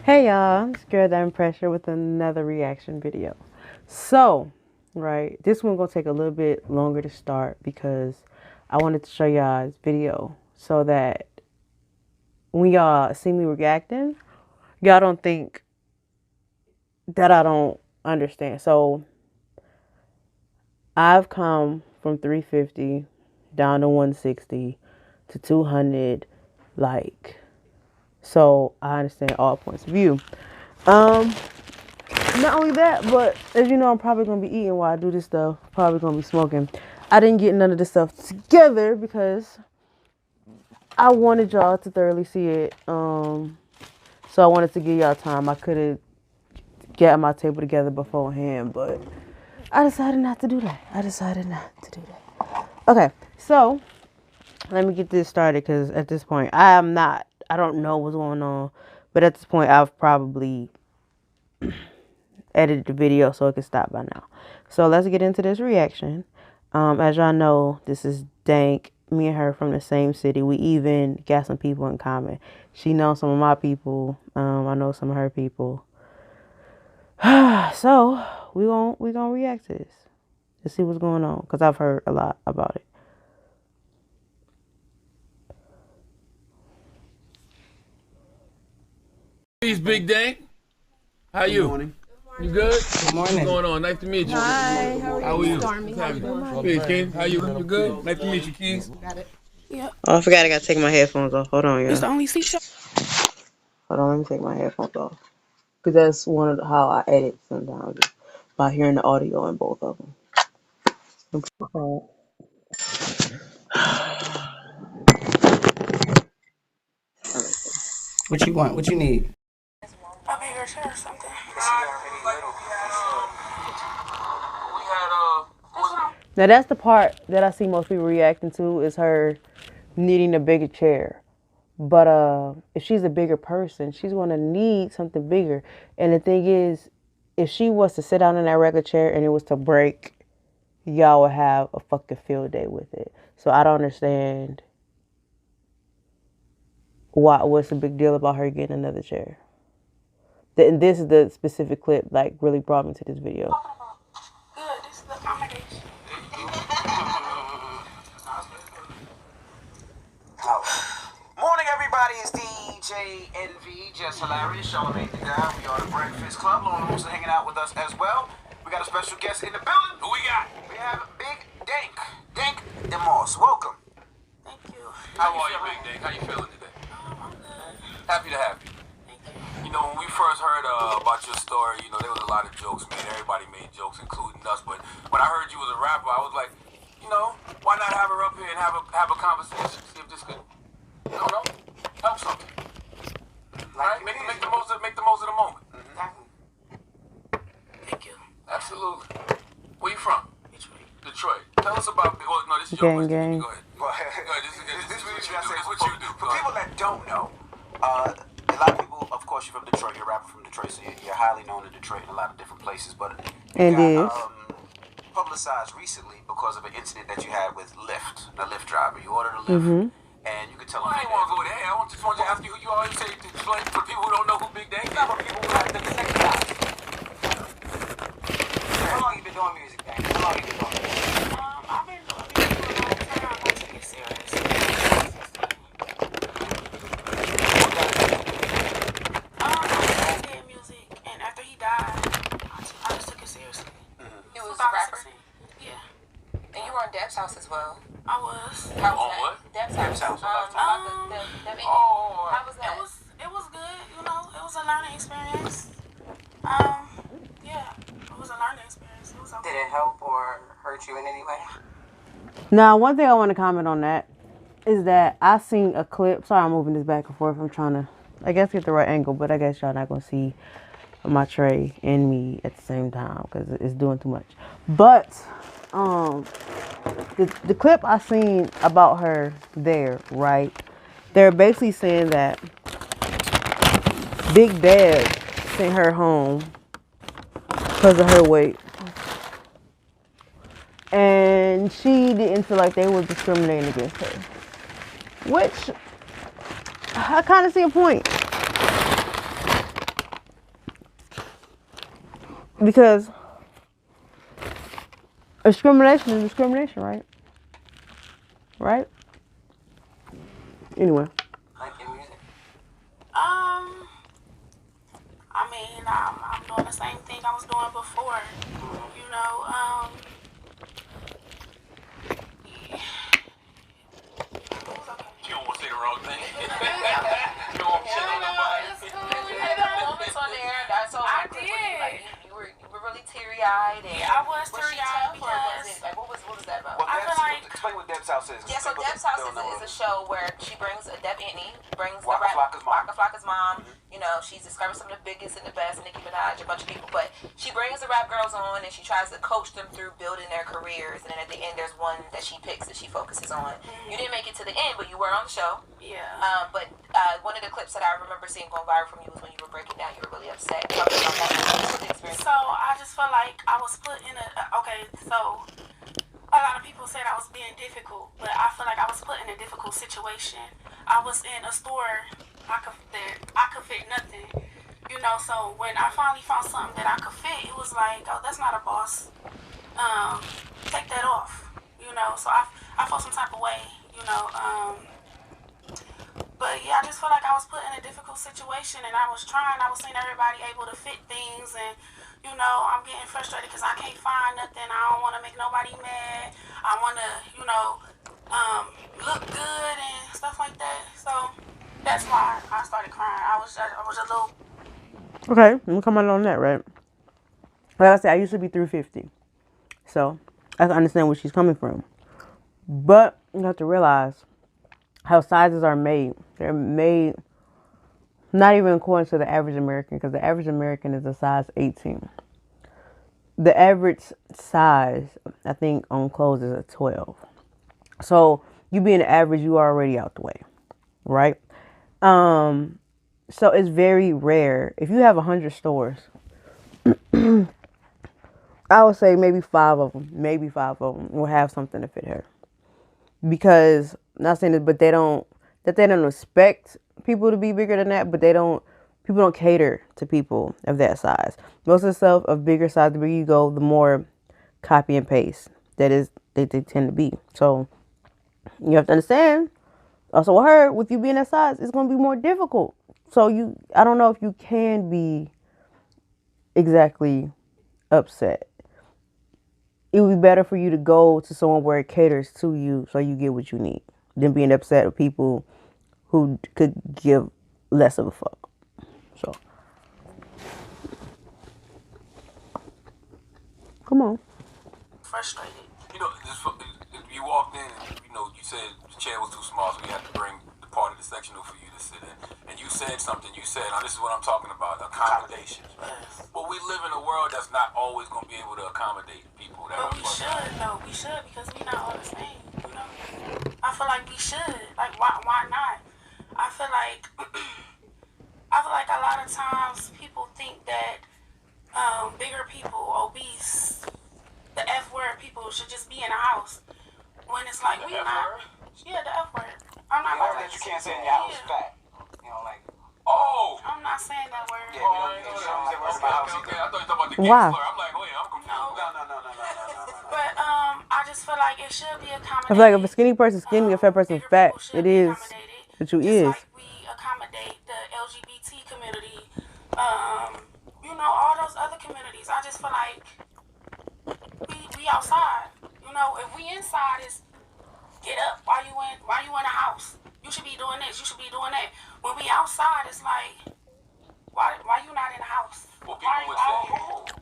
Hey y'all, it's Girl Down Pressure with another reaction video. So, right, this one gonna take a little bit longer to start because I wanted to show y'all this video so that when y'all see me reacting, y'all don't think that I don't understand. So, I've come from 350 down to 160 to 200, like, so I understand all points of view. Not only that, but as you know, I'm probably gonna be eating while I do this stuff. Probably gonna be smoking. I didn't get none of this stuff together because I wanted y'all to thoroughly see it. So I wanted to give y'all time. I could have got my table together beforehand, but I decided not to do that. Okay, so let me get this started because at this point, I don't know what's going on, but at this point, I've probably edited the video so it can stop by now. So let's get into this reaction. As y'all know, this is Dank. Me and her from the same city. We even got some people in common. She knows some of my people. I know some of her people. So we gonna react to this to see what's going on because I've heard a lot about it. Peace, Big Dank. How you? Good morning. You good? Good morning. What's going on? Nice to meet you. Hi, How are you? Peace, King. How you? You good? Nice to meet you, Keys. Oh, I forgot I gotta take my headphones off. Hold on, y'all. It's the only seat. Hold on, let me take my headphones off. Because that's one of how I edit sometimes, by hearing the audio in both of them. What you want? What you need? A bigger chair or something. Now that's the part that I see most people reacting to is her needing a bigger chair. But if she's a bigger person, she's gonna need something bigger. And the thing is, if she was to sit down in that regular chair and it was to break, y'all would have a fucking field day with it. So I don't understand what's the big deal about her getting another chair. And this is the specific clip like really brought me to this video. Good, this is the accommodation. Morning, everybody. It's DJ NV, just hilarious. Charlamagne the guy. We are the Breakfast Club. Lauren also hanging out with us as well. We got a special guest in the building. Who we got? We have Big Dank. Dank Identifies. Welcome. Thank you. How are you, Big Dank? How you feeling today? I'm good. Happy to have you. Thank you. You know, when we first heard about your story, you know, there was a lot of jokes made. Everybody made jokes, including us. But when I heard you was a rapper, I was like, you know, why not have her up here and have a conversation? See if this could, I don't know, help something. All right, make the most of the moment. Thank you. Absolutely. Where you from? Detroit. Detroit. Tell us about. Well, no, this is your question. Go ahead. Go ahead. This is what you do. For people that don't know, a lot of people, of course, you're from Detroit. You're a rapper from Detroit, so you're highly known in Detroit in a lot of different places. But you got publicized recently because of an incident that you had with Lyft, the Lyft driver. You ordered a Lyft, and you could tell him. I didn't want to go there. I just wanted to ask you who you always say to explain for people who don't know who Big Dank is. For people who have the connection. How long you been doing music, man? How long you been doing it? I've been doing music for a long time. I took it serious. I did music, and after he died, I just took it seriously. You was a rapper? Yeah, And you were on Deb's house as well. I was. How was On that? what? Deb's Deb's house. house. The meeting. Oh, How was that? It was good. You know, it was a learning experience. Yeah, it was a learning experience. It was okay. Did it help or hurt you in any way? Now, one thing I want to comment on that is that I seen a clip. Sorry, I'm moving this back and forth. I'm trying to, I guess, get the right angle, but I guess y'all not gonna see my tray and me at the same time because it's doing too much. But the clip I seen about her there, right? They're basically saying that Big Dad sent her home because of her weight. And she didn't feel like they were discriminating against her. Which, I kind of see a point. Because discrimination is discrimination, right? Right? Anyway. Like in music? I mean, I'm doing the same thing I was doing before. You know, You don't want to say the wrong thing. You don't want to shit on nobody. You had the moments on there. That's all. I did. Like, you were really teary-eyed. And Yeah, I was she teary-eyed tough, or was because it like what was that about? Well, I feel like- explain what Deb's House is. Yeah, so Deb's House is a show where she brings Deb Anthony, brings Waka Flocka's mom. You know, she's discovered some of the biggest and the best, Nicki Minaj, a bunch of people. But she brings the rap girls on and she tries to coach them through building their careers. And then at the end, there's one that she picks that she focuses on. You didn't make it to the end, but you were on the show. yeah. But one of the clips that I remember seeing going viral from you was when you were breaking down. You were really upset. Talking about that. What was the experience? So I just feel like I was put in so a lot of people said I was being difficult, but I feel like I was put in a difficult situation. I was in a store, I could fit nothing, you know. So when I finally found something that I could fit, it was like, oh, that's not a boss. Take that off, you know. So I felt some type of way, you know. But yeah, I just feel like I was put in a difficult situation, and I was seeing everybody able to fit things, and you know, I'm getting frustrated because I can't find nothing. I don't want to make nobody mad. I want to, you know, look good and stuff like that. So that's why I started crying. I was a little. Okay, let me comment on that, right? Like I said, I used to be 350. So I can understand where she's coming from. But you have to realize how sizes are made. They're made not even according to the average American, because the average American is a size 18. The average size, I think, on clothes is a 12. So you being average, you are already out the way, right? So it's very rare. If you have 100 stores, I would say maybe five of them will have something to fit her. Because, not saying this, but they don't expect people to be bigger than that, but people don't cater to people of that size. Most of the stuff of bigger size, the bigger you go, the more copy and paste they tend to be. So you have to understand, also with her, with you being that size, it's going to be more difficult. So I don't know if you can be exactly upset. It would be better for you to go to someone where it caters to you so you get what you need than being upset with people who could give less of a fuck. So, come on. Frustrated. You know, you walked in and, you know, you said the chair was too small, so we had to bring the part of the sectional for you to sit in. And you said something. You said, now this is what I'm talking about, accommodations. Right? But we live in a world that's not always going to be able to accommodate people. But we should, though. We should, because we're not all the same, you know? I feel like we should. Like, why not? I feel like a lot of times people think that bigger people, obese, the F word people should just be in a house. When it's like, we not. Yeah, the F word. I'm not The word that you can't say in your house, fat. You know, like, oh! I'm not saying that word. Yeah, we don't say words in my house Okay. either. I thought you were talking about the gay Why? slur. I'm like, wait, I'm confused. No. But I just feel like it should be accommodated. I feel like if a skinny person's skinny, a fat person's fat, it is what you is. Just like we accommodate the LGBT community, you know, all those other communities. I just feel like we outside. You know, if we inside is get up while you in a house. You should be doing this. You should be doing that. When we outside, it's like, why you not in the house? Well, people would say, okay,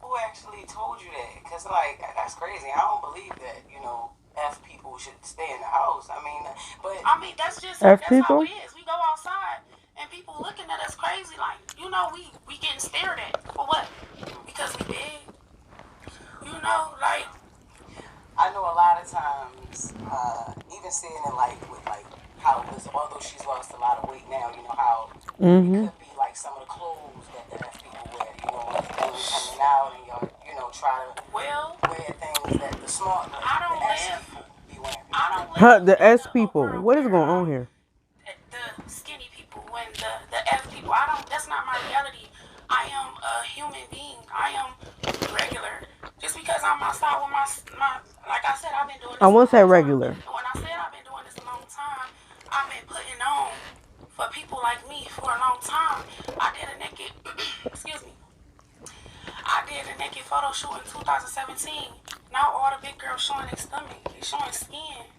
Who actually told you that? Because, like, that's crazy. I don't believe that, you know, F people should stay in the house. I mean, that's just F that's people? how it is. We go outside and people looking at us crazy, like, you know, we getting stared at for what? Because we big. You know, like. I know a lot of times, even seeing it like with like how it was, although she's lost a lot of weight now, you know how it could be like some of the clothes that the F people wear, you know, when things coming out and y'all, you know, try to wear things that the smart, the S people be wearing. I don't live The S in a people. world What is where going on here? The skinny people, when the F people, that's not my reality. I am a human being. I am regular. Just because I'm outside with my like I said, I've been doing this I won't a say long time. regular. And when I said I've been doing this a long time, I've been putting on for people like me for a long time. I did a naked, excuse me. I did a naked photo shoot in 2017. Now all the big girls showing their stomach, they showing skin.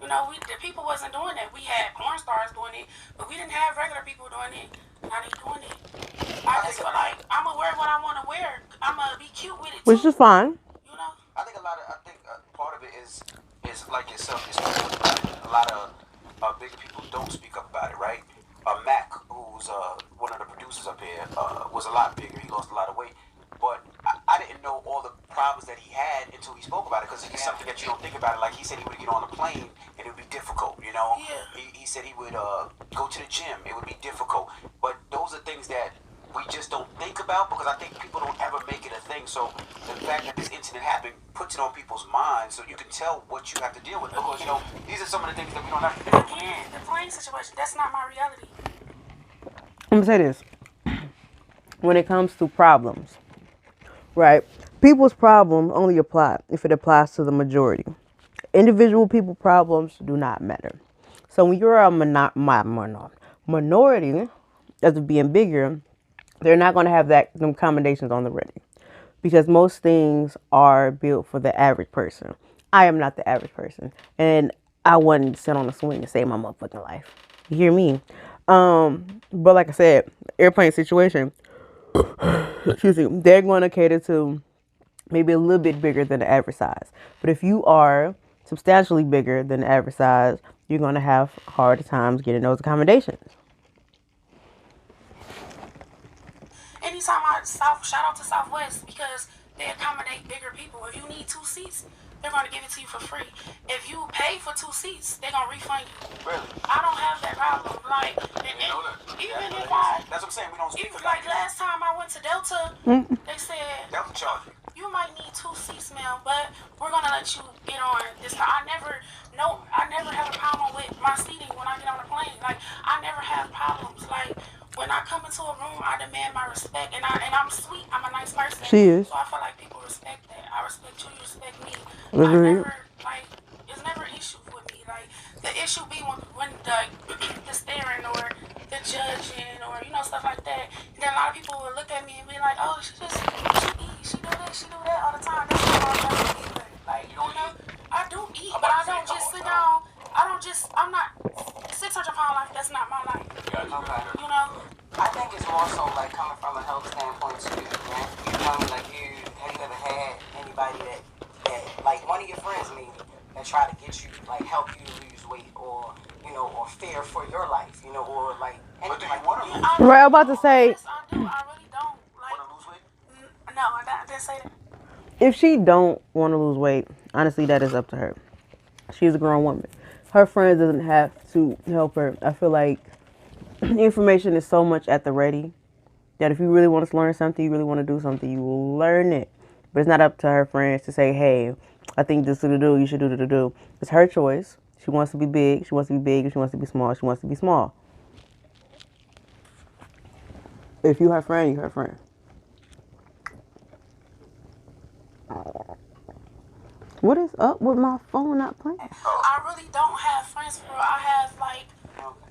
You know, the people wasn't doing that. We had porn stars doing it, but we didn't have regular people doing it. Now they doing it. I just feel like I'ma wear what I want to wear. I'ma be cute with it too. Which is fine. You know. I think part of it is like yourself. You speak up about it. A lot of bigger people don't speak up about it, right? Mac, who's one of the producers up here, was a lot bigger. He lost a lot of weight, but I didn't know all the problems that he had until he spoke about it, because it's something that you don't think about it. Like he said, he would get on a plane and it would be difficult. You know, he said he would go to the gym. It would be difficult, but those are things that we just don't think about, because I think people don't ever make it a thing. So the fact that this incident happened puts it on people's minds, so you can tell what you have to deal with. Because, you know, these are some of the things that we don't have to deal with. Again, the plane situation, that's not my reality. I'm gonna say this. When it comes to problems, right? People's problems only apply if it applies to the majority. Individual people problems do not matter. So when you're a minority, as of being bigger, they're not going to have them accommodations on the ready, because most things are built for the average person. I am not the average person, and I wouldn't sit on a swing and save my motherfucking life. You hear me? But like I said, airplane situation, excuse me, they're going to cater to maybe a little bit bigger than the average size. But if you are substantially bigger than the average size, you're going to have harder times getting those accommodations. Anytime shout out to Southwest, because they accommodate bigger people. If you need 2 seats, they're going to give it to you for free. If you pay for 2 seats, they're going to refund you. Really? I don't have that problem. Like, even if I, That's what I'm saying. We don't speak even about like last time I went to Delta, they said, Delta charge. you might need 2 seats, ma'am, but we're going to let you get on this. I never have a problem with my seating when I get on the plane. Like, I never have problems. Like, when I come into a room, I demand my respect, and I'm sweet. I'm a nice person. She is. So I feel like people respect that. I respect you. You respect me. Agreed. It's never an issue with me. Like, the issue be when the staring or the judging or stuff like that. And then a lot of people will look at me and be like, oh, she eat, she do this, she do that all the time. That's not all I do either. Like, I do eat, but I don't just sit down. I'm not 600 pound life. That's not my life. Okay. You know. I think it's more so like coming from a health standpoint too, man. You know, like have you ever had anybody that like one of your friends maybe that try to get you, like help you lose weight, or or fear for your life, or like anything like that? Right, I'm about to say. Yes, I do. I really don't. Like, Want to lose weight? no, I didn't say that. If she don't want to lose weight, honestly, that is up to her. She's a grown woman. Her friends doesn't have to help her. I feel like information is so much at the ready that if you really want to learn something, you really want to do something, you will learn it. But it's not up to her friends to say, hey, I think this is to do, you should do to do. It's her choice. She wants to be big. She wants to be big. If she wants to be small, she wants to be small. If you her friend, you her friend. What is up with my phone not playing? I really don't have friends for real. I have like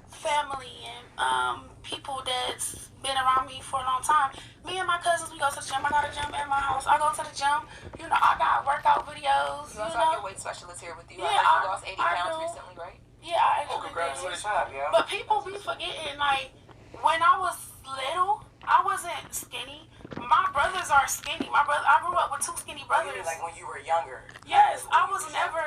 family and people that's been around me for a long time. Me and my cousins, we go to the gym. I got a gym at my house. I go to the gym. I got workout videos. You also have your weight specialist here with you. Yeah, you lost 80 pounds do. recently, right? Yeah, I actually Congratulations, did. yeah. But people be forgetting, like, when I was little, I wasn't skinny. My brothers are skinny. I grew up with 2 skinny brothers. Like when you were younger. Yes, I was never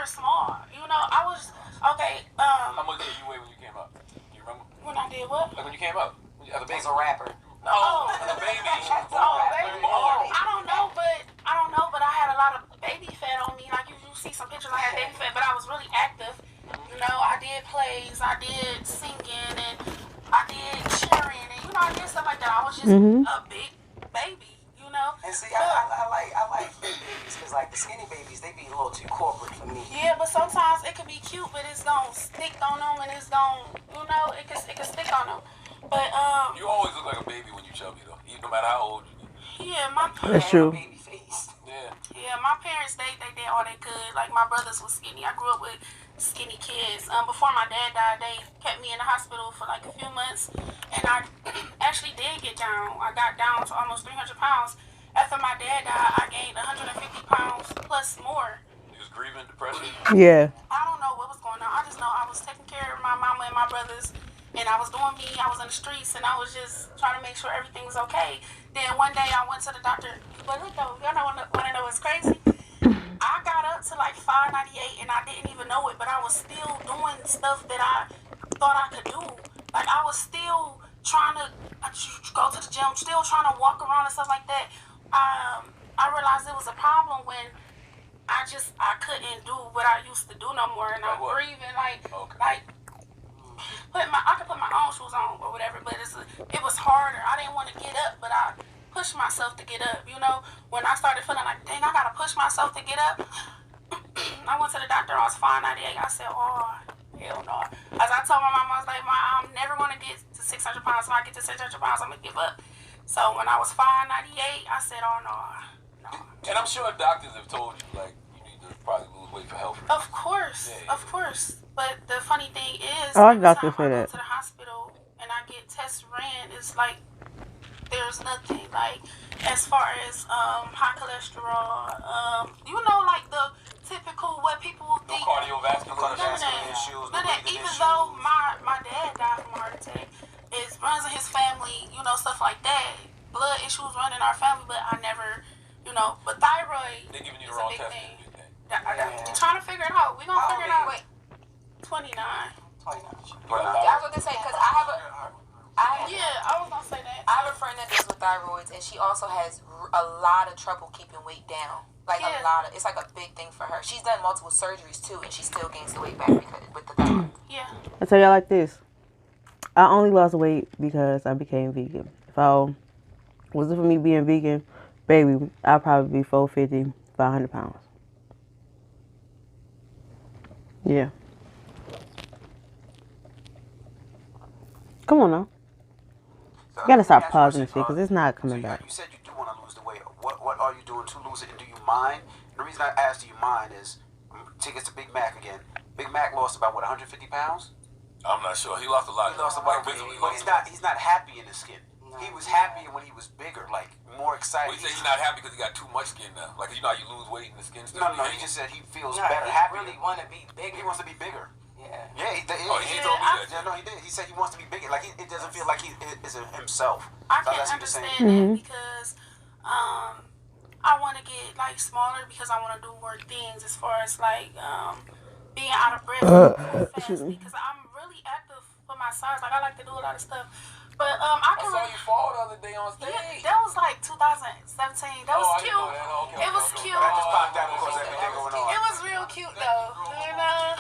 small. I was okay. How much did you weigh when you came up? Do you remember? When I did what? Like when you came up? As a baby? As a rapper. Oh, as a baby. baby. I don't know, but I had a lot of baby fat on me. Like you see some pictures, I had baby fat, but I was really active. I did plays, I did singing, and I did cheering, and I did stuff like that. I was just a big baby. And see, I like big babies, because like the skinny babies, they be a little too corporate for me. Yeah, but sometimes it can be cute, but it's gonna stick on them, and it's gonna, it can stick on them. But you always look like a baby when you chubby though. no matter how old you get. Yeah, my That's true. Baby face. Yeah. Yeah, my parents, they did all they could. Like, my brothers was skinny. I grew up with skinny kids. Before my dad died, they kept me in the hospital for like a few months. And I actually did get down. I got down to almost 300 pounds. After my dad died, I gained 150 pounds plus more. You was grieving, depression? Yeah. I don't know what was going on. I just know I was taking care of my mama and my brothers. And I was doing me. I was in the streets. And I was just trying to make sure everything was okay. Then one day I went to the doctor. But look though, y'all want to know what's crazy? I got up to like 598 and I didn't even know it, but I was still doing stuff that I thought I could do. Like I was still trying to go to the gym, still trying to walk around and stuff like that. I realized it was a problem when I couldn't do what I used to do no more, and I'm breathing like I could put my own shoes on or whatever, but it was harder. I didn't want to get up, but I pushed myself to get up. You know, when I started feeling like, dang, I gotta push myself to get up. I went to the doctor. I was 598. I said, oh, hell no. As I told my mom, I was like, Mom, I'm never gonna get to 600 pounds. When I get to 600 pounds, I'm gonna give up. So when I was 598, I said, oh no. And I'm sure doctors have told you like you need to probably lose weight for health. Of course, of course. But the funny thing is, All every doctors time say I go that. to the hospital and I get tests ran, it's like there's nothing. Like as far as high cholesterol, you know, like the typical what people think. Cardiovascular issues. None of that. Even though my dad died from a heart attack, it runs in his family. You know, stuff like that. Blood issues run in our family, but I never. You know, but thyroid They're giving you is the a wrong big test. thing. We're trying to figure it out. We're going to figure it out. Wait. 29. I I was going to say, because I was going to say that. have a friend that deals with thyroids, and she also has a lot of trouble keeping weight down. Like a lot of, it's like a big thing for her. She's done multiple surgeries too, and she still gains the weight back because with the thyroid. Yeah. I tell y'all like this. I only lost weight because I became vegan. If I wasn't for me being vegan, baby, I'd probably be 450, 500 pounds. Yeah. Come on now. So You gotta stop let me ask pausing you this shit because it's not coming back. You said you do want to lose the weight. What are you doing to lose it, and do you mind? And the reason I asked, do you mind, is take us to Big Mac again. Big Mac lost about 150 pounds. I'm not sure. He lost a lot. He lost a lot, but he's not happy in his skin. He was happier when he was bigger, like more excited. Well, you say he's not happy because he got too much skin now. Like you know how you lose weight and the skin still. No, he just said he feels No, better, he happy. really want to be bigger. He wants to be bigger. Yeah. Yeah, he told me that. Yeah, no, he did. He said he wants to be bigger. Like it doesn't feel like he is himself. I So can that's what you're saying. understand that because I want to get like smaller because I want to do more things as far as like being out of breath fast because I'm really active for my size. Like I like to do a lot of stuff. But I I can saw you fall the other day on stage. Yeah, that was like 2017. That was cute. It was cute. I just popped out because everything going on. It was real cute though. You know.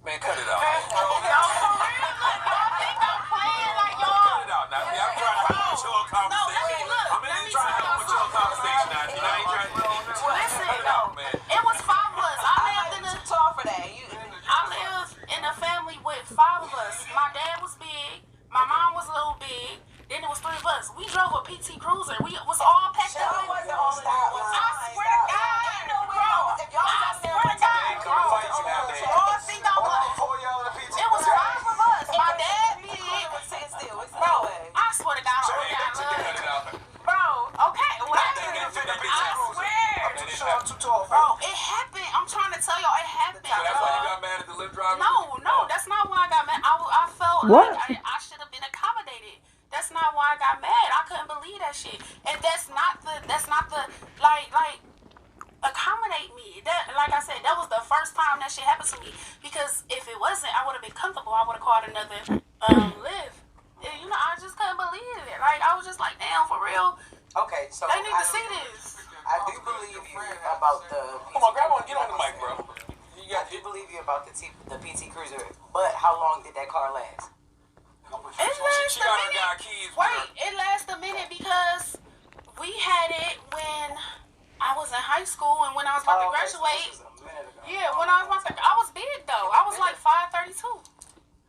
Man, cut it out. Y'all for real? Look, y'all think I'm playing like y'all. Cut it out now. See, I'm trying to have a mature conversation. I'm trying to have a mature conversation now. See, I ain't trying to. Listen, Cut it out, man. it was 5 of us. I lived in a family with 5 of us. My dad was big. My mom was a little big. Then it was 3 of us. We drove a PT Cruiser. We was all packed up. I swear to God, bro. I swear to God, bro. Y'all think I was? It was 5 of us. My dad big. Bro, I swear to God, I love you. Bro, okay. I swear. I'm too tall. Bro, it happened. I'm trying to tell y'all, it happened. So that's why you got mad at the Lyft driver? No, that's not why I got mad. I felt What? like I should have been accommodated. That's not why I got mad. I couldn't believe that shit. And that's not the like accommodate me. That, like I said, that was the first time that shit happened to me. Because if it wasn't, I would have been comfortable. I would have called another Lyft. And, you know, I just couldn't believe it. Like I was just like, damn, for real. Okay, so They need to see this. I do believe you about the. Come on, grab on. Get on the mic, bro. I do believe you about the PT Cruiser, but how long did that car last? It lasts She a got her minute. guy keys with Wait, her. it lasts a minute because we had it when I was in high school and when I was about to graduate. Yeah, when I was about to, I was big though. I was like 5'32".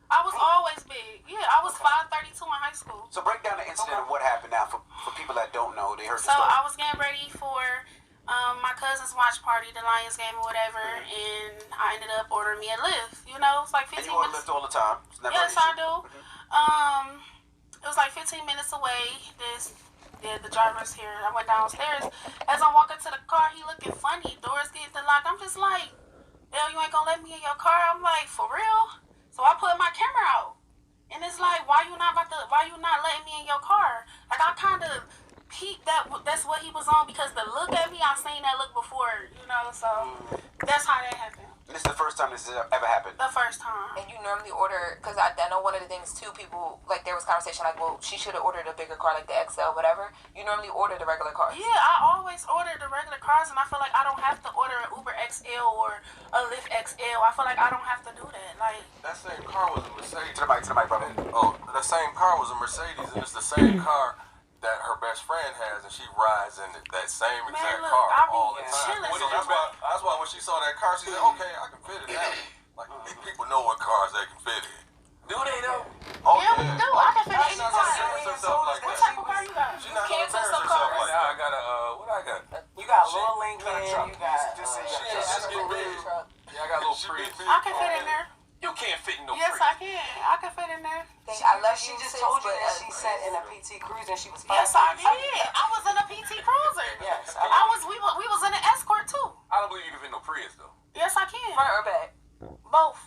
I was always big. Yeah, I was 5'32" in high school. So break down the incident of what happened now for people that don't know. They heard the So story. I was getting ready for my cousin's watch party, the Lions game or whatever, and I ended up ordering me a Lyft. You know, it's like 15 And you order minutes. Lyft all the time? It's never Yes, an issue. I do. It was like 15 minutes away. The driver's here. I went downstairs. As I'm walking to the car, he looking funny. Doors getting locked. I'm just like, hell, you ain't gonna let me in your car? I'm like, for real? So I put my camera out. And it's like, why you not letting me in your car? Like, I kind of peeped that's what he was on because the look at me, I seen that look before, you know, so that's how that happened. This is the first time this has ever happened? The first time. And you normally order, because I know one of the things too, people, like there was conversation like, well, she should have ordered a bigger car like the XL, whatever. You normally order the regular cars. Yeah, I always order the regular cars, and I feel like I don't have to order an Uber XL or a Lyft XL. I feel like I don't have to do that. Like, that same car was a Mercedes. To the mic, brother. Oh, that same car was a Mercedes, and it's the same car that her best friend has, and she rides in that same exact look, car I be all the time. chilling. So that's why when she saw that car, she said, "Okay, I can fit it now." Like people know what cars they can fit in. Do they though? Oh yeah, we do. I can fit She's not any car. gonna embarrass herself like What that. type of car you got? She's not gonna Cancel embarrass some herself cars. like Now that. I got a what I got? You got Lil Lincoln, you got Just get big. Yeah, I got a little Prius. I can fit in there. You can't fit in no Yes, Prius. I can. I can fit in there. I love She you, just sis, told you but, that she sat in a PT Cruiser and she was Yes, I did. I was in a PT Cruiser. Yes, We was in an Escort too. I don't believe you can fit no Prius though. Yes, I can. front or back? Both.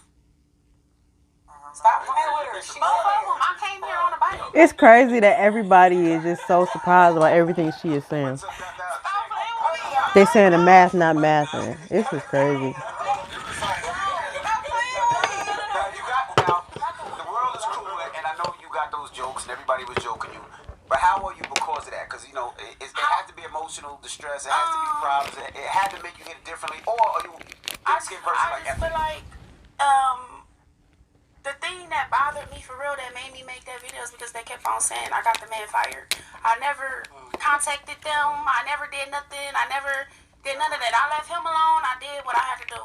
Stop playing with her. She Both of them. I came here on a bike. It's crazy that everybody is just so surprised about everything she is saying. Stop playing with me. They saying the math not mathing. This is crazy. Now, the world is cruel, and I know you got those jokes, and everybody was joking you. But how are you because of that? Because, you know, it had to be emotional distress. It has to be problems. It had to make you hit it differently. Or are you a skin person I like just Anthony? feel like the thing that bothered me for real that made me make that video is because they kept on saying I got the man fired. I never contacted them. I never did nothing. I never did none of that. I left him alone. I did what I had to do.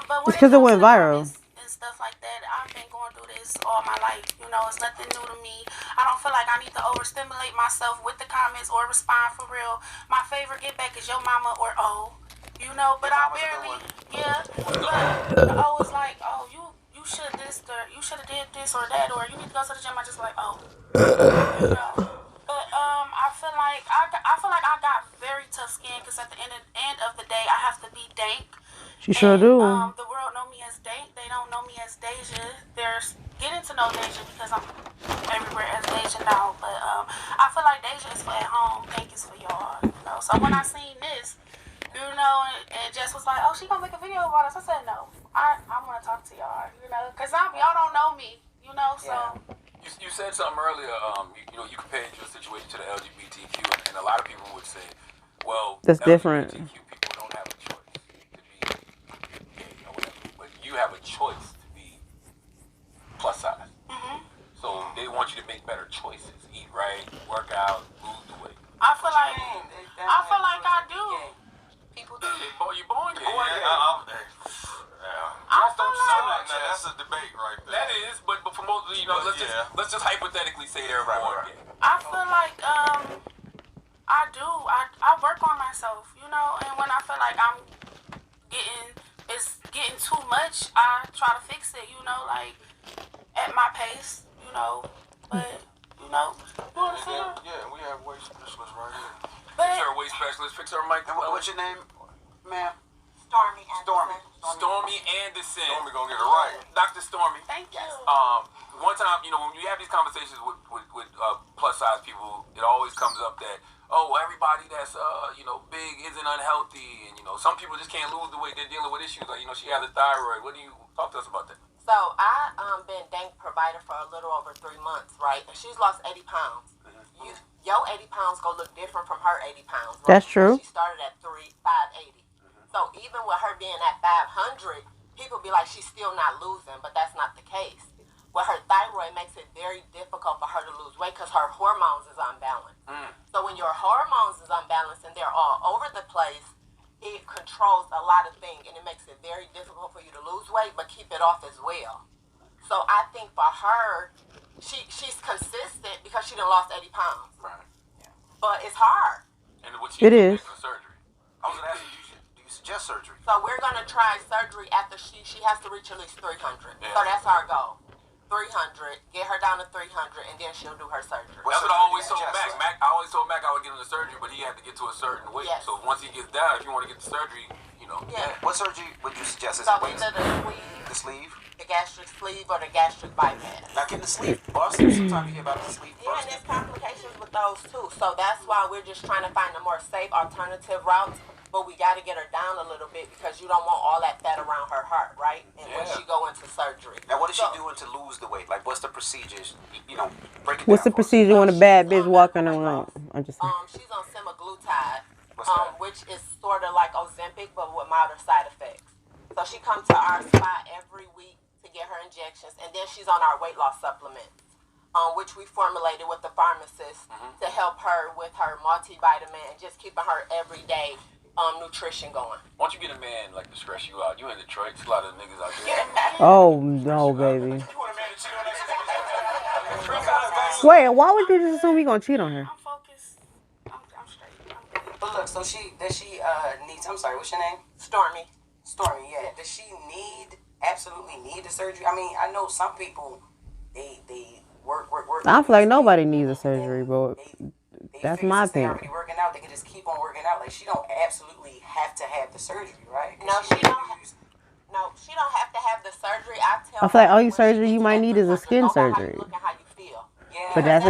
But when It's 'cause it went comes to the viral. comments and stuff like that, I've been going through this all my life. You know, it's nothing new to me. I don't feel like I need to overstimulate myself with the comments or respond for real. My favorite get back is your mama or O. You know, but I barely, But O was like, oh, you should have did this or that, or you need to go to the gym. I just like, oh, you know. But I feel like I got very tough skin because at the end of the day, I have to be Dank. She sure do. The world know me as Dank. They don't know me as Deja. They're getting to know Deja because I'm everywhere as Deja now. But I feel like Deja is for at home. Dank is for y'all. You know. So when I seen this, you know, and Jess was like, oh, she gonna make a video about us. I said, no, I want to talk to y'all, you know, because y'all don't know me, you know, so. You said something earlier, you compared your situation to the LGBTQ, and a lot of people would say, well, That's different. LGBTQ people don't have a choice to be gay or whatever, but you have a choice to be plus size. Mm-hmm. So they want you to make better choices, eat right, work out, lose the weight. I feel like I do. People do. You born gay. That's a debate right there. That is, but for most, let's just hypothetically say they're born gay. I feel like I do. I work on myself, you know, and when I feel like it's getting too much, I try to fix it, you know, like at my pace, you know. But you know, Yeah, we have waist specialists right here. Fix her waist specialist, fix her mic. What's your name, ma'am? Stormy. Stormy Anderson. Stormy gonna get it right. Dr. Stormy. thank you. One time, when you have these conversations with plus size people, it always comes up that, oh, everybody that's big isn't unhealthy, and some people just can't lose the weight. They're dealing with issues like she has a thyroid. What do you talk to us about that? So I been Dank provider for a little over 3 months, right? And she's lost 80 pounds. Your 80 pounds gonna look different from her 80 pounds. Right? That's true. She started at 580. So even with her being at 500, people be like, she's still not losing, but that's not the case. With her thyroid makes it very difficult for her to lose weight because her hormones is unbalanced. So when your hormones is unbalanced and they're all over the place, it controls a lot of things and it makes it very difficult for you to lose weight but keep it off as well. So I think for her, she's consistent because she done lost 80 pounds. Right. Yeah. But it's hard. And what she It is. for surgery? I was gonna ask you, do you suggest surgery? So we're gonna try surgery after she has to reach at least 300. Yeah. So that's our goal. 300, get her down to 300, and then she'll do her surgery. That's what I always told Mac. I always told Mac I would get him the surgery, but he had to get to a certain weight. Yes. So once he gets down, if you want to get the surgery, you know. Yeah. What surgery would you suggest? Is So it either the sleeve? the gastric sleeve, or the gastric bypass. Now, can the sleeve bust? Sometimes you hear about the sleeve Yeah, and busting. there's complications with those too. So that's why we're just trying to find a more safe alternative route. But we got to get her down a little bit because you don't want all that fat around her heart, right? And when she go into surgery. Now, what is she doing to lose the weight? Like, what's the procedures? You know, break it What's the down for us. procedure when a bad bitch walking around? I'm just saying. She's on semaglutide, What's that? which is sort of like Ozempic, but with milder side effects. So she comes to our spot every week to get her injections, and then she's on our weight loss supplements, which we formulated with the pharmacist to help her with her multivitamin and just keeping her everyday nutrition going. Once you get a man like to stress you out, you in Detroit, there's a lot of niggas out there. Oh no, baby. You want a man to cheat on that? Wait, why would you just assume he gonna cheat on her? I'm focused. I'm straight. I'm good. But look, so she needs. I'm sorry, what's your name? Stormy. Stormy. Yeah. Does she absolutely need the surgery? I mean, I know some people they work. I feel like nobody needs a surgery, but They that's figure my since they opinion. already working out, they can just keep on working out. Like, she don't absolutely have to have the surgery, right? No, she don't. No, she don't have to have the surgery. I tell I feel like her only when she surgery you gets might that need is a 300, skin go by how you surgery. look and how you feel. Yeah. But that's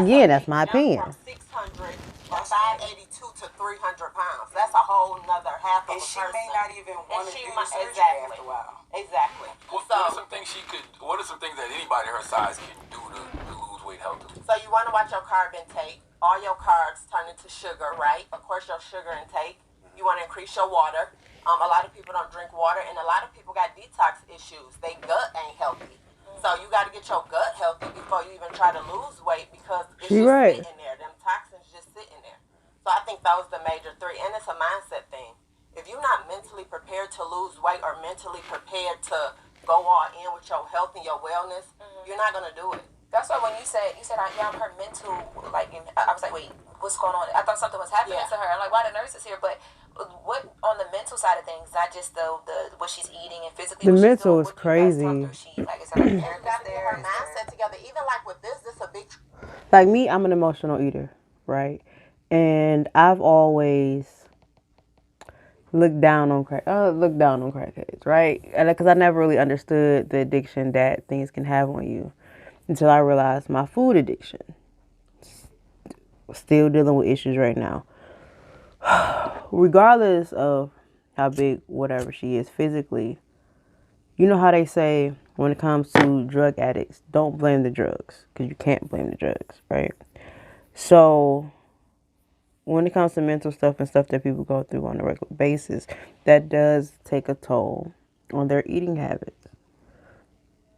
my opinion. From 600 or 582 to 300 pounds. That's a whole nother half of And a she person. may not even want to she do might- the surgery exactly. after a while. Exactly. What are some things what are some things that anybody her size can do to lose weight healthily? So you want to watch your carb intake. All your carbs turn into sugar, right? Of course, your sugar intake. You want to increase your water. A lot of people don't drink water, and a lot of people got detox issues. Their gut ain't healthy. So you got to get your gut healthy before you even try to lose weight because it's just sitting there. Them toxins just sitting there. So I think those are the major three, and it's a mindset thing. If you're not mentally prepared to lose weight or mentally prepared to go all in with your health and your wellness, you're not gonna do it. That's why when you said yeah, I'm her mental, like, and I was like, wait, what's going on? I thought something was happening to her. I'm like, why the nurse is here? But what on the mental side of things, not just the what she's eating and physically. The what she's mental doing, is what do you guys talk crazy. through? She like is there like a You therapist gotta get there? her mindset together. Even like with this a big. Like me, I'm an emotional eater, right? And I've always looked down on crackheads, right? Because I never really understood the addiction that things can have on you until I realized my food addiction. Still dealing with issues right now. Regardless of how big whatever she is physically, you know how they say when it comes to drug addicts, don't blame the drugs because you can't blame the drugs, right? So when it comes to mental stuff and stuff that people go through on a regular basis, that does take a toll on their eating habits.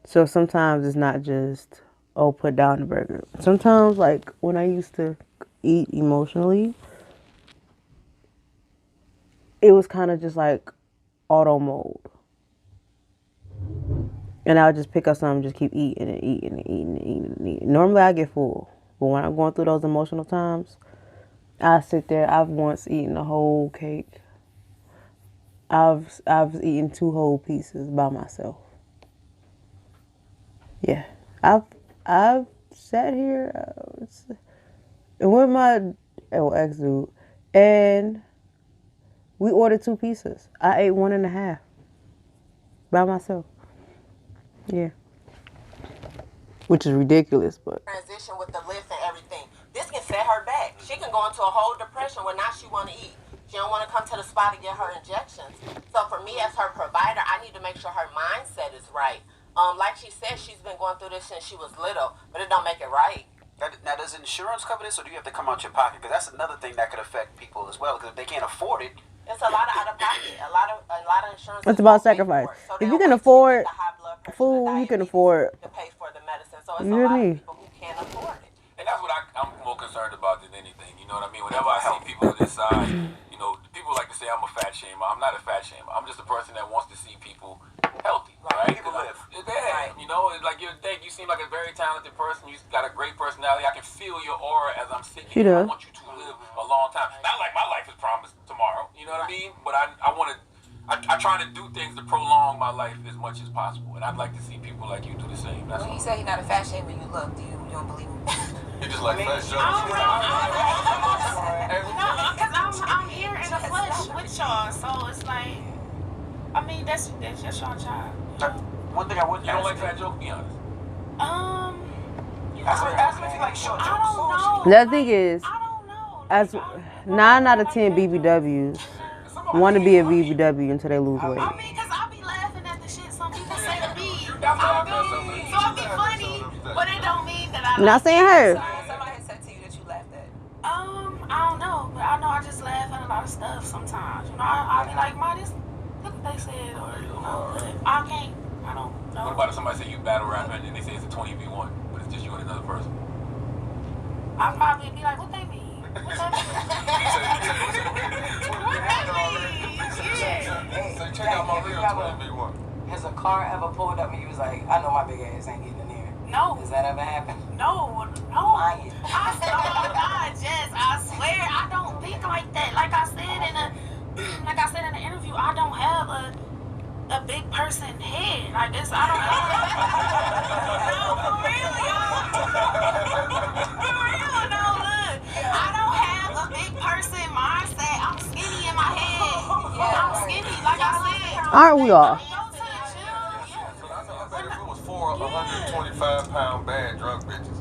So sometimes it's not just, oh, put down the burger. Sometimes, like when I used to eat emotionally, it was kind of just like auto mode. And I would just pick up something, just keep eating and eating and eating and eating and eating. Normally I get full. But when I'm going through those emotional times, I sit there. I've once eaten a whole cake. I've eaten 2 whole pieces by myself. Yeah. I've sat here with my ex-dude, and we ordered 2 pizzas. I ate 1.5 by myself. Yeah. Which is ridiculous, but Transition with the lift and everything. This can set her back. She can go into a whole depression where now she want to eat. She don't want to come to the spot to get her injections. So for me as her provider, I need to make sure her mindset is right. Like she said, she's been going through this since she was little, but it don't make it right. Now, does insurance cover this, or do you have to come out your pocket? Because that's another thing that could affect people as well. Because if they can't afford it, It's a lot of out of pocket. A lot of insurance. it's about sacrifice. If you can afford food, you can afford to pay for the medicine. So it's You a lot really- of people who can't afford it. And that's what I'm more concerned about than anything. You know what I mean? Whenever I see people this size, people like to say I'm a fat shamer. I'm not a fat shamer. I'm just a person that wants to see people healthy. Right? People live. Yeah, you know, it's like you seem like a very talented person. You got a great personality. I can feel your aura as I'm sitting She here. I does. want you to live a long time. Not like my life is promised tomorrow. You know what I mean? But I want to. I try to do things to prolong my life as much as possible, and I'd like to see people like you do the same. That's When all. you say he's not a fat shame when you look, you don't believe him? He just like fat jokes. No, because I'm here in the flesh with y'all, so it's like, I mean, that's just y'all job. You know? One thing I wouldn't You don't like ask fat jokes? Be honest. ask him if you like short I jokes. don't know. The thing is, I don't know. as 9 out of 10 BBWs want to be a BBW until they lose weight. I mean, because I be laughing at the shit some people say to me. So it be funny, but it don't mean that I Not saying her. Somebody has said to you that you laughed at. I don't know, but I know I just laugh at a lot of stuff sometimes. You know, I'll be like, Ma, this, look what they said, or, you know, but I don't know. What about if somebody say you battle rapper and they say it's a 20v1, but it's just you and another person? I'll probably be like, what they mean? What that mean? So check out my real 20v1. Has a car ever pulled up and you was like, I know my big ass ain't getting in there? No. Has that ever happened? No. Lying. Oh my God, Jess, I swear I don't think like that. Like I said in the interview, I don't have a big person head. Like this, I don't have. No, for real, y'all. For real, no, look. I don't have a big person mindset. I'm skinny in my head. I'm skinny, like I said. Aren't we all? If it was 4 125-pound bad drunk bitches,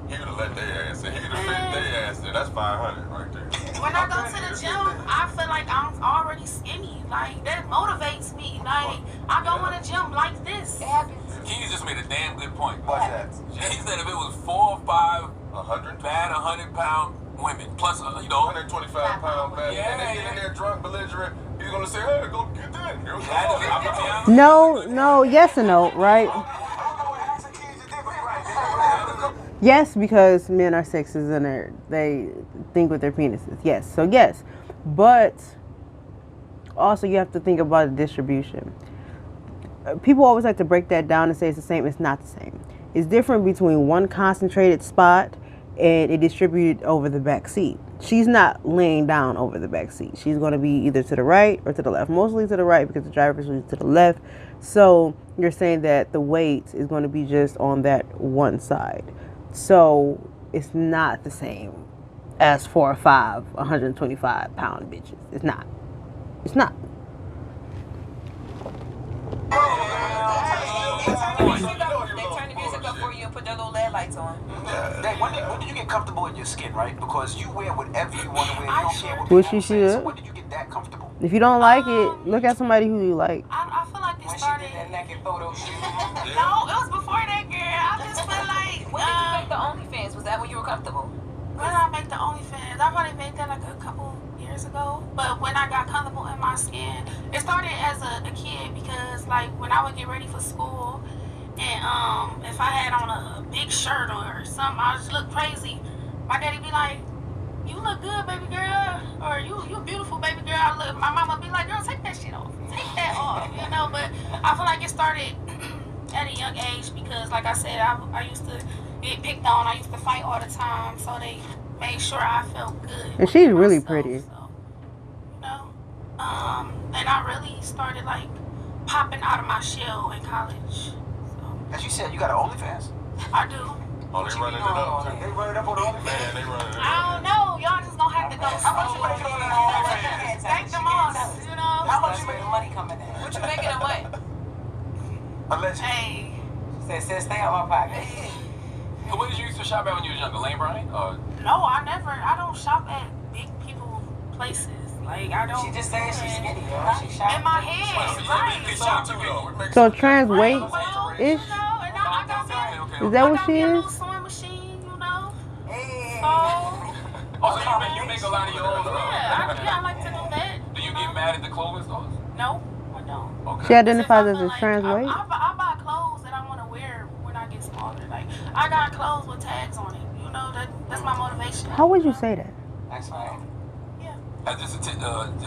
he would have let their ass in. He would have fit their ass in. That's 500 right there. When I go to the gym, I feel like I'm already skinny. Like, that motivates me. Like, I go in the gym like this. It happens. Keys just made a damn good point. What's that? He said if it was 4 or 5 100? bad 100-pound women, plus, you know, 125-pound bad. And they get in there drunk, belligerent. He's gonna say, hey, go get that. Girl. No, yes and no, right? Yes, because men are sexist and they think with their penises. Yes, so yes. But also you have to think about the distribution. People always like to break that down and say it's the same. It's not the same. It's different between one concentrated spot and it distributed over the back seat. She's not laying down over the back seat. She's going to be either to the right or to the left. Mostly to the right because the driver's usually to the left. So you're saying that the weight is going to be just on that one side. So it's not the same as 4 or 5 125-pound bitches. It's not. It's not. They turn the music up for you and put their little LED lights on. Dang, when did you get comfortable in your skin, right? Because you wear whatever you want to wear. You don't care what Which people you say. should. So when did you get that comfortable? If you don't like it, look at somebody who you like. I feel like When it she started. did that naked photo shoot. No, it was before that, girl. I just feel like. When did you make the OnlyFans? Was that when you were comfortable? When did I make the OnlyFans? I probably made that like a couple years ago. But when I got comfortable in my skin, it started as a kid because like when I would get ready for school and if I had on a big shirt or something, I just look crazy. My daddy be like, you look good, baby girl, or you beautiful, baby girl. My mama be like, girl, take that shit off. Take that off, you know. But I feel like it started at a young age because, like I said, I used to get picked on. I used to fight all the time, so they made sure I felt good. And she's really myself, pretty. So, you know, and I really started like popping out of my shell in college. So As you said, you got an OnlyFans. I do. Oh, they running it up. They run it up on the OnlyFans. Man, they running it I up. don't know. Y'all just gonna have to go. How much you making on that OnlyFans? Thank them all. You know. How much you making money coming in? What you making a what? Allegedly. Hey. She said, stay out my pocket. So where did you used to shop at when you was younger? Lane Bryant? No, I don't shop at big people places. Like, I don't. She just said she's skinny, girl. She shot. In my head, right. So trans weight Well, ish? you know, and I got me, Is that what she a little is? sewing machine, you know. Hey. So, Oh, so you make a lot of your own stuff? yeah, I like to do that. Do you get mad at the clothing stores? No, I don't. Okay. She identifies If I as feel a like trans weight? I buy clothes that I want to wear when I get smaller. Like, I got clothes with tags on it. You know, that's my motivation. How would you say that? That's right. Has this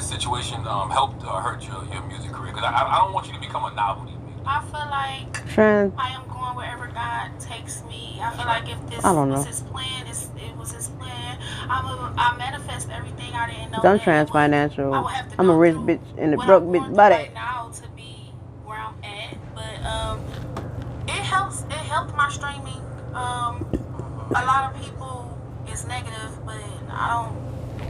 situation helped or hurt your music career? Because I don't want you to become a novelty. I feel like Trans. I am going wherever God takes me. I feel like if this I don't know. was His plan, it was His plan. I manifest everything I didn't know. 'Cause I'm that trans I financial. would have to I'm a go rich through bitch and a what broke I'm bitch going through body. right now to be where I'm at. But it helps. It helped my streaming. A lot of people is negative, but I don't.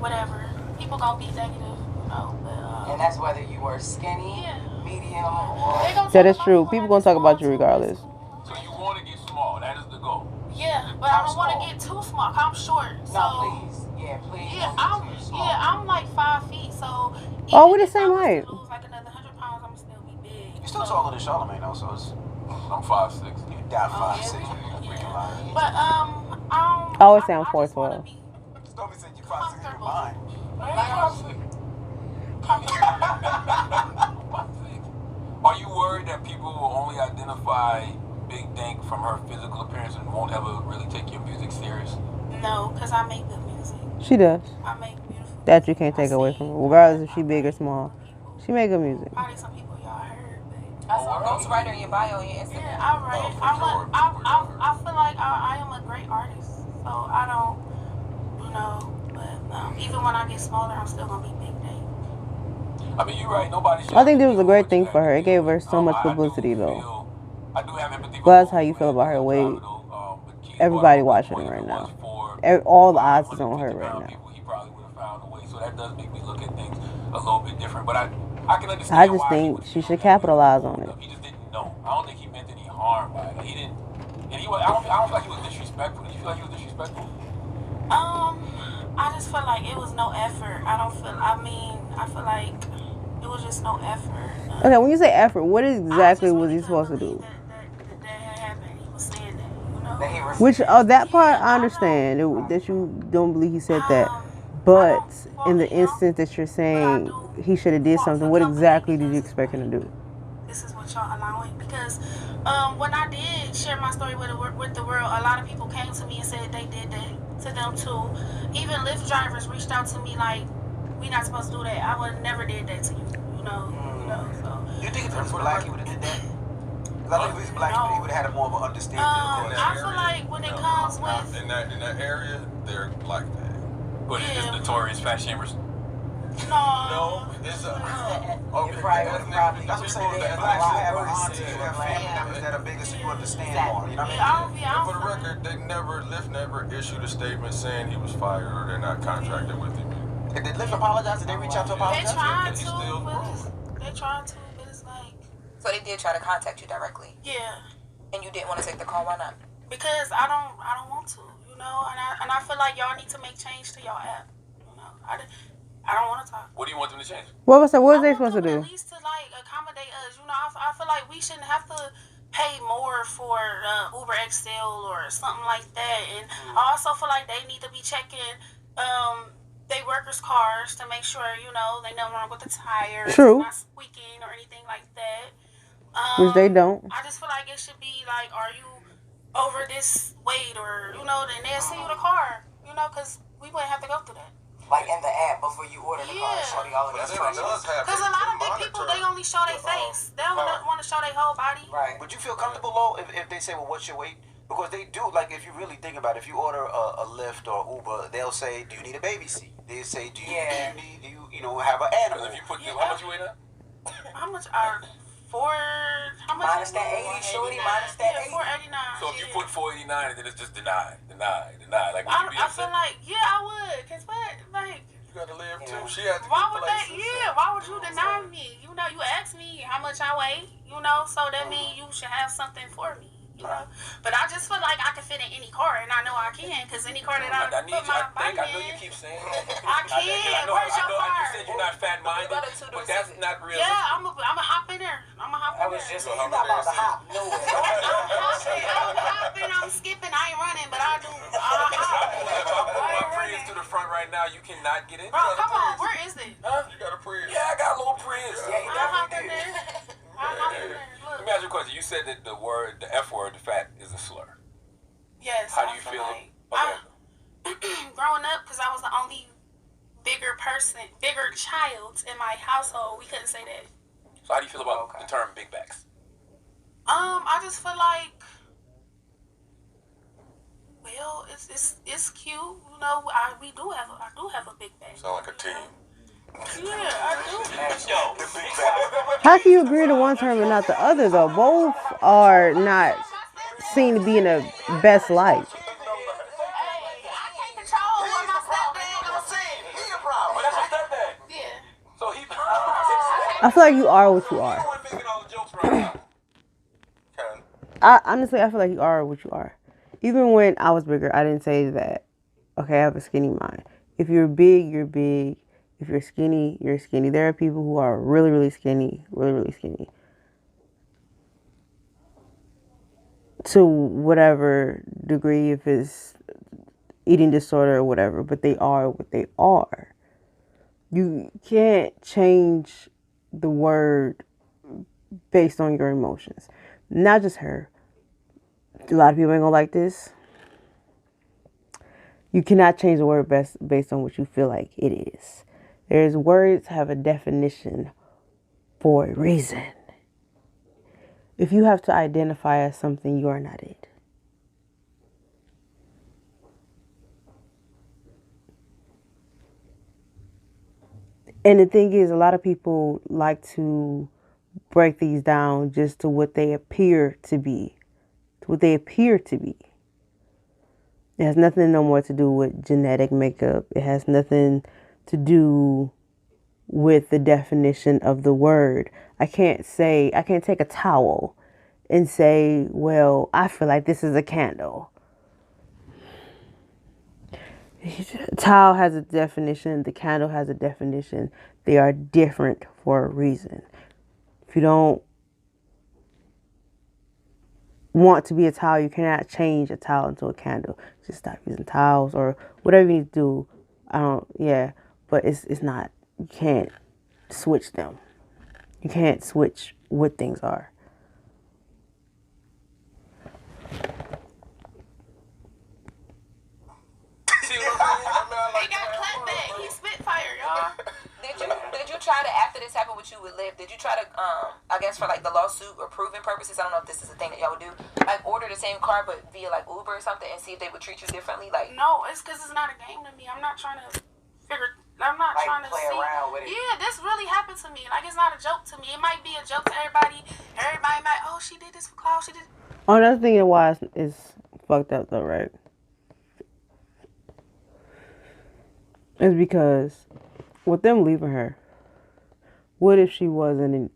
Whatever. People gonna be negative, you know. But And that's whether you were skinny, yeah. medium, or... They gonna That talk is about true. you when People I gonna get talk about you small, too. regardless. So you want to get small. That is the goal. Yeah, but How I don't want small? to get too small. 'Cause I'm short. So No, please. Yeah, please. yeah, don't get too small. I'm like 5 feet. So Oh, we the if I same was height. to lose like another 100 pounds, I'm still be big. You're still taller than Charlamagne, though, so it's... I'm 5'6". You got Oh, 5'6". yeah. You freaking lying. But I always say I'm I just want 4'12". to be Stormy said you're 5'6" in your comfortable. mind. Are you worried that people will only identify Big Dank from her physical appearance and won't ever really take your music serious? No, because I make good music. She does. I make beautiful That you music. can't I take away sing. from her, regardless if she big or small. She make good music. Probably some people y'all heard, but I saw ghostwriter in your bio on your Instagram. yeah, I write. I feel like I am a great artist, so I don't, you know. But even when I get smaller, I'm still gonna be Big Dank. I mean, you're right. Nobody should. I think this was a great thing for her. It gave her so much publicity, though. I do have empathy. Well, that's how you feel about her weight. Everybody watching her right now. All the eyes is on her right now. He probably would have found a way. So that does make me look at things a little bit different. But I can understand. I just think she should capitalize on it. He just didn't know. I don't think he meant any harm by it. Like, he didn't. And he was. I don't feel like he was disrespectful. Did you feel like he was disrespectful? I just feel like it was no effort. I feel like it was just no effort. Okay, when you say effort, what exactly was he supposed to do? That had happened. He was saying that, you know. Which, that part I understand, that you don't believe he said that. But in the instance that you're saying he should have did something, what exactly did you expect him to do? This is what y'all allowing, because when I did share my story with the world, a lot of people came to me and said they did that to them too. Even Lyft drivers reached out to me like, we not supposed to do that. I would have never did that to you, you know. So. You think if he was black, he would have did that? I think if he was black, he would have had more of an understanding. I feel like when it comes with... In that area, they're like that. But it's notorious fat shamers. No, it's a... Okay, That's what I'm saying. That blacks who have an auntie, you have family members that are bigger, so you understand more. You know what I mean? And for the record, Lyft never issued a statement saying he was fired or they're not contracted with him. Did Lyft apologize? Did they reach out to apologize? They tried to, but it's like... So they did try to contact you directly? Yeah. And you didn't want to take the call? Why not? Because I don't want to, you know, and I feel like y'all need to make change to y'all app, you know. I don't want to talk. What do you want them to change? What was they supposed to do? At least to like accommodate us, you know. I feel like we shouldn't have to pay more for Uber XL or something like that, and I also feel like they need to be checking they workers' cars to make sure, you know, they nothing wrong with the tires, True. not squeaking or anything like that. Which they don't. I just feel like it should be like, are you over this weight, or, you know, then they'll send you the car, you know, because we wouldn't have to go through that. Like in the app before you order the car, shorty all of this Because a lot of big people, they only show their face. They don't want to show their whole body. Right. Would you feel comfortable, though, if they say, well, what's your weight? Because they do, like, if you really think about it, if you order a Lyft or Uber, they'll say, do you need a baby seat? They say, do you have an animal? If you put, how much you weigh now? How much are how much? Minus that 80, shorty, minus that 80. 489. So if you put 489 and then it's just deny. Like, would you be I upset? feel like, I would. Because what? Like, You got to live too. She had to why get would that? places. Why would you deny me? You know, you asked me how much I weigh, you know, so that means you should have something for me. You know? But I just feel like I can fit in any car, and I know I can, because any car that I put my body I know in, you keep saying I can. Where's your car? You said you're not fat-minded, but that's not real. Yeah, I'm a hop in there. I'm a hop in there. I was just saying, you're not about to hop nowhere. I'm hopping, I'm skipping, I ain't running, but I do. If I put my Prius to the front right now, you cannot get in. Bro, come on, where is it? Huh? You got a Prius. Yeah, I got a little Prius. Yeah, you I'll hop definitely in did. there. I'll hop in there. Let me ask you a question. You said that the F word, the fat, is a slur. Yes. How do you feel? Growing up, because I was the only bigger child in my household, we couldn't say that. So how do you feel about the term big backs? I just feel like, well, it's cute. You know, I do have a big back. Sound like a team. Yeah, I do. How can you agree to one term and not the other, though? Both are not seen to be in the best light. I feel like you are what you are. Honestly, I feel like you are what you are. Even when I was bigger, I didn't say that, okay, I have a skinny mind. If you're big, you're big. If you're skinny, you're skinny. There are people who are really, really skinny, really, really skinny. To whatever degree, if it's eating disorder or whatever, but they are what they are. You can't change the word based on your emotions. Not just her. A lot of people ain't gonna like this. You cannot change the word based on what you feel like it is. There's words have a definition for a reason. If you have to identify as something, you are not it. And the thing is, a lot of people like to break these down just to what they appear to be. To what they appear to be. It has nothing no more to do with genetic makeup. It has nothing to do with the definition of the word. I can't take a towel and say, well, I feel like this is a candle. Towel has a definition. The candle has a definition. They are different for a reason. If you don't want to be a towel, you cannot change a towel into a candle. Just stop using towels or whatever you need to do. But it's not, you can't switch them. You can't switch what things are. He got clapback. He spit fire, y'all. Did you try to, after this happened with you with Liv, did you try to, I guess for like the lawsuit or proving purposes, I don't know if this is a thing that y'all would do, like order the same car but via like Uber or something and see if they would treat you differently? Like, no, it's because it's not a game to me. I'm not trying to play around with it. Yeah, this really happened to me. Like, it's not a joke to me. It might be a joke to everybody. Everybody might, oh, she did this for clout. She did. Oh, that's the thing why it's fucked up though, right? It's because with them leaving her, what if she was in an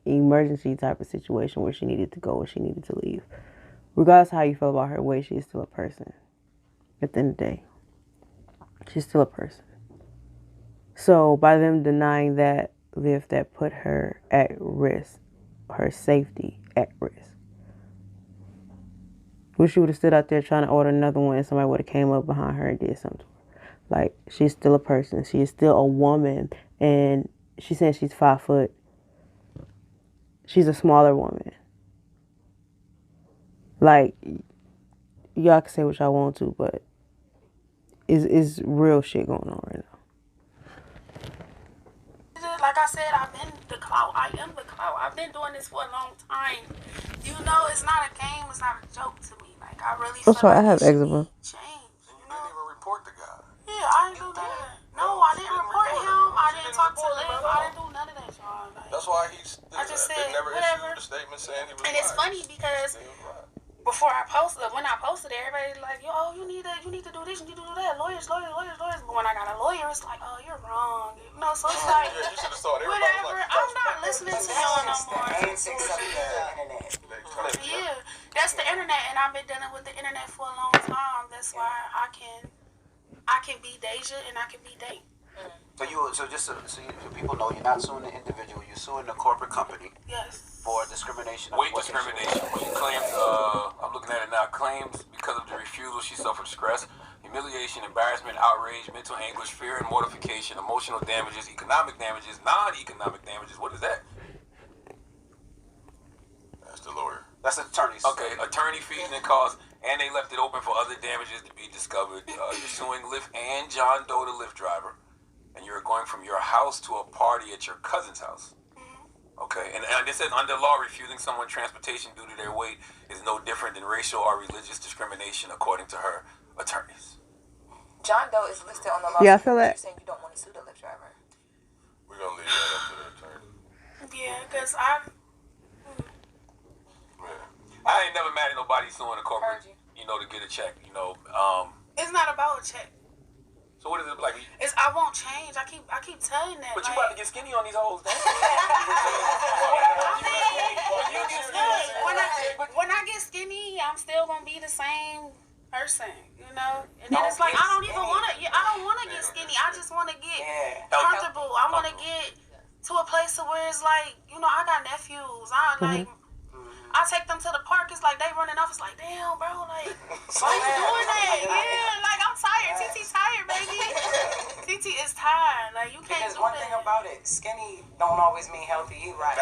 emergency type of situation where she needed to go or she needed to leave? Regardless of how you feel about her weight, she is still a person. At the end of the day, she's still a person. So by them denying that lift, that put her at risk, her safety at risk. Wish she would have stood out there trying to order another one and somebody would have came up behind her and did something to her. Like, she's still a person. She is still a woman. And she's saying she's 5 foot. She's a smaller woman. Like, y'all can say what y'all want to, but it's real shit going on right now. Like I said, I've been the clout. I am the clout. I've been doing this for a long time. You know, it's not a game. It's not a joke to me. Like, I really feel sorry, like I have eczema. Change. You didn't even report the guy. Yeah, I didn't do that. No, I didn't report him. I didn't talk to Liv. I didn't do none of that, y'all. Like, That's why I just said, they never whatever. issued a statement saying he was and it's funny because before I posted, when I posted it, everybody like, yo, you need to do this, you need to do that. Lawyers. But when I got a lawyer, it's like, oh, you're wrong. You know, so it's like, yeah, you should have saw it. whatever. Like, I'm not listening to y'all no more. Antics of the internet. Yeah, that's the internet, and I've been dealing with the internet for a long time. That's why I can be Deja and I can be Date. So people know, you're not suing the individual, you're suing the corporate company. Yes. For discrimination. Weight discrimination. She claims, I'm looking at it now, claims because of the refusal she suffered stress, humiliation, embarrassment, outrage, mental anguish, fear and mortification, emotional damages, economic damages, non-economic damages. What is that? That's the lawyer. That's the attorneys. Okay, attorney fees and costs, and they left it open for other damages to be discovered. You're suing Lyft and John Doe, the Lyft driver, and you're going from your house to a party at your cousin's house. Okay, and it says under law, refusing someone transportation due to their weight is no different than racial or religious discrimination, according to her attorneys. John Doe is listed on the law. Yeah, I feel that. You're saying you don't want to sue the Lyft driver. We're gonna leave that up to the attorney. Yeah, because I ain't never mad at nobody suing a corporate, Heard you. to get a check, it's not about a check. So what is it like? I won't change. I keep telling that. But you like, about to get skinny on these hoes, don't you? when I get skinny, I'm still gonna be the same person, And then it's like I don't even wanna. I don't wanna get skinny. I just wanna get comfortable. I wanna get to a place where it's like, I got nephews. I take them to the park. It's like they running off. It's like, damn, bro, like, why you doing that? Yeah, like I'm tired. TT tired, baby. TT is tired. Like you can't Because do one that. thing about it, skinny don't always mean healthy. You right.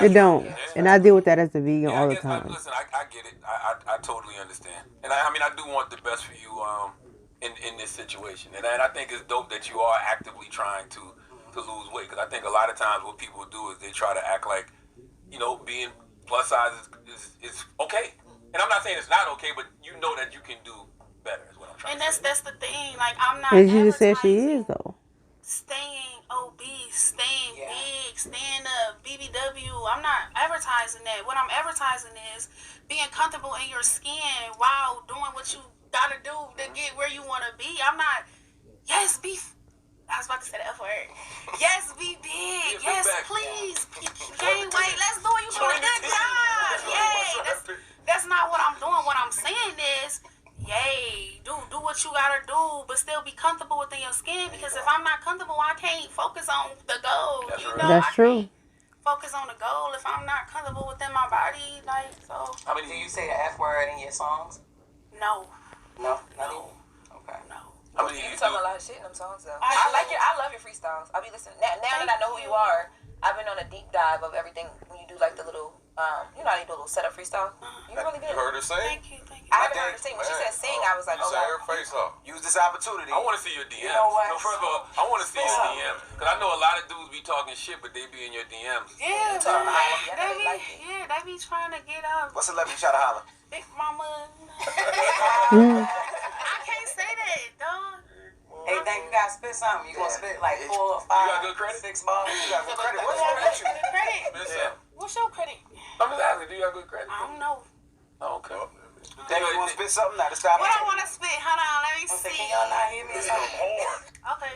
It don't. And I deal with that as a vegan all the I time. listen, I get it. I totally understand. And I do want the best for you in this situation. And I think it's dope that you are actively trying to lose weight. Because I think a lot of times what people do is they try to act like, being plus size is okay. And I'm not saying it's not okay, but you know that you can do better is what I'm trying to say. And that's the thing. Like I'm not. And you just said she is though. Staying obese, staying big, staying up, BBW. I'm not advertising that. What I'm advertising is being comfortable in your skin while doing what you gotta do to get where you wanna be. I'm not. Yes, be. I was about to say the F word. Yes, be big. Yes, please. Gain weight. Let's do it. You doing a good job. Yay. That's not what I'm doing. What I'm saying is, yay, do what you gotta do, but still be comfortable within your skin. Because if I'm not comfortable, I can't focus on the goal. That's true. Focus on the goal if I'm not comfortable within my body. Like so. How many do you say the F word in your songs? No. No. Okay. No. You talking a lot of shit in them songs though. I like it. I love your freestyles. I'll be listening now that I know who you are. I've been on a deep dive of everything when you do like the little, how you do a little setup freestyle. You really good. You heard her sing? Thank you. I haven't heard her sing. When she said sing, I was like, you oh sang wow. her face off. Use this opportunity. I want to see your DMs. You know what? So first of all, I want to see your DMs because I know a lot of dudes be talking shit, but they be in your DMs. Yeah, talking man. about They it. be, Like it. they be trying to get up. What's the level you try to holler? Big mama. I can't say that, dog. Hey, Dank, you gotta spit something. You gonna spit like 4 or 5, got good credit? 6 bars? You got good credit. What's What's wrong with you? your credit? Yeah. What's your credit? I'm just asking, do you have good credit? I don't know. Oh, okay. Dank, you want to spit something? Now to stop What it. I want to spit? Hold on, let me I'm see. thinking y'all not hear me or something. Okay.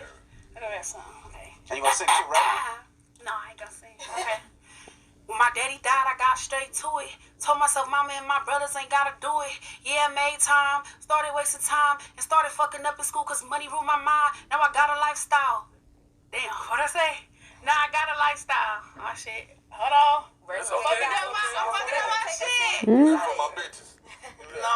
Look at that song. Okay. And you gonna sing too, right? No, I ain't gonna sing. Okay. When my daddy died, I got straight to it. Told myself, mama and my brothers ain't gotta do it. Yeah, I made time, started wasting time, and started fucking up in school cause money ruled my mind. Now I got a lifestyle. Damn, what'd I say? Now I got a lifestyle. Oh shit. Hold on. That's I'm okay. fucking up my shit. For my bitches. No.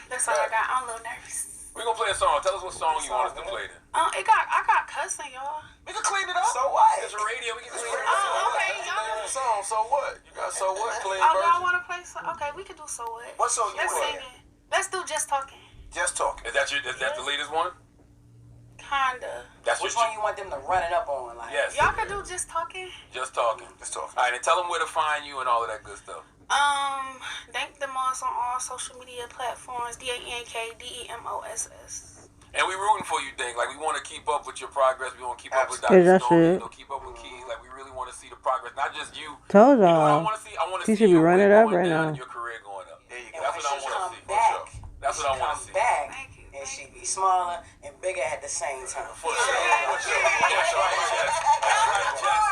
That's all I got. I'm a little nervous. We're gonna play a song. Tell us what song you want us to play then. I got cussing, y'all. We can clean it up. So what? It's a radio. We can clean it Oh, up. okay, Name y'all. the song, so what? You got so what? Clean Oh, y'all version. want to play some? Okay, we can do so what? What song you Let's want? sing it. Let's do Just Talking. Just talk. Is that the latest one? Kinda. That's Which your one you want them to run it up on? Like, Yes. Y'all can do Just Talking. Just talking. Just talk. All right, and tell them where to find you and all of that good stuff. Dank Demoss on all social media platforms. DANKDEMOSS. And we rooting for you, Dank. Like, we want to keep up with your progress. We want to keep up with As I Dr. Stone. should. Keep up with Keys. Like, we really want to see the progress. Not just you. Told You know what I y'all. want to see? I want to She see should be your running weight up going right down now. and your career going up. There you And go. That's when what I she want come to see. back, That's what I want to see. back, Thank you. and she be smaller and bigger at the same time. For sure. For sure. That's right, Jess. That's right, Jess.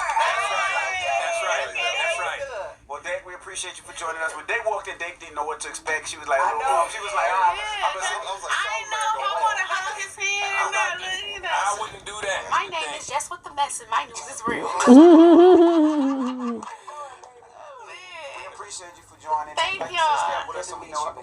That's right. That's right. Well, Dank, we appreciate you for joining us. When Dank walked in, Dank didn't know what to expect. She was like, I know. She was like, Yeah, I'm gonna sing. I was like, I ain't know if I want to hold his hand or not. I wouldn't do that. My name is Jess with the mess, and my news is real. We appreciate you for joining. Thank Like you y'all. said, stay with us and we know it.